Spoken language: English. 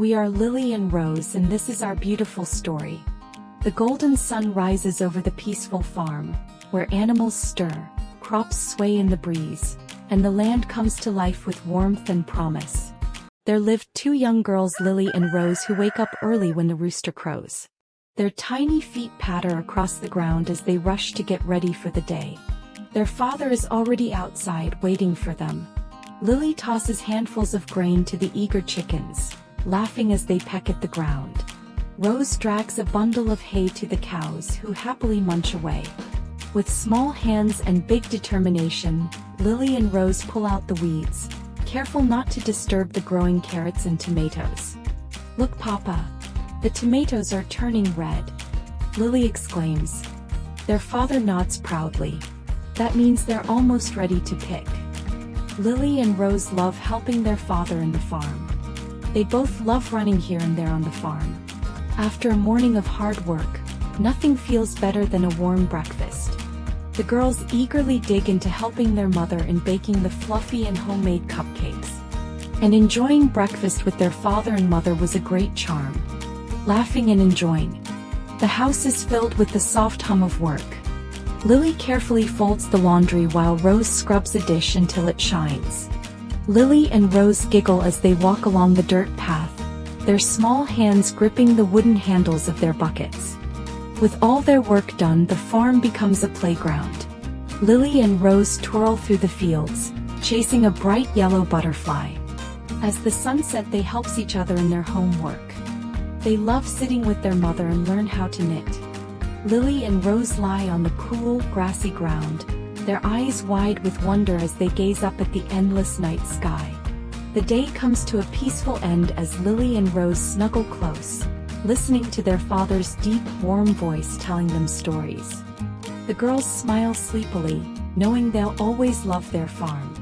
We are Lily and Rose, and this is our beautiful story. The golden sun rises over the peaceful farm, where animals stir, crops sway in the breeze, and the land comes to life with warmth and promise. There lived two young girls, Lily and Rose, who wake up early when the rooster crows. Their tiny feet patter across the ground as they rush to get ready for the day. Their father is already outside waiting for them. Lily tosses handfuls of grain to the eager chickens, laughing as they peck at the ground. Rose drags a bundle of hay to the cows, who happily munch away. With small hands and big determination, Lily and Rose pull out the weeds, careful not to disturb the growing carrots and tomatoes. "Look, Papa! The tomatoes are turning red," Lily exclaims. Their father nods proudly. "That means they're almost ready to pick." Lily and Rose love helping their father in the farm. They both love running here and there on the farm. After a morning of hard work, nothing feels better than a warm breakfast. The girls eagerly dig into helping their mother in baking the fluffy and homemade cupcakes. And enjoying breakfast with their father and mother was a great charm. Laughing and enjoying. The house is filled with the soft hum of work. Lily carefully folds the laundry while Rose scrubs a dish until it shines. Lily and Rose giggle as they walk along the dirt path, their small hands gripping the wooden handles of their buckets. With all their work done, the farm becomes a playground. Lily and Rose twirl through the fields, chasing a bright yellow butterfly. As the sun sets, they help each other in their homework. They love sitting with their mother and learn how to knit. Lily and Rose lie on the cool, grassy ground, their eyes wide with wonder as they gaze up at the endless night sky. The day comes to a peaceful end as Lily and Rose snuggle close, listening to their father's deep, warm voice telling them stories. The girls smile sleepily, knowing they'll always love their farm.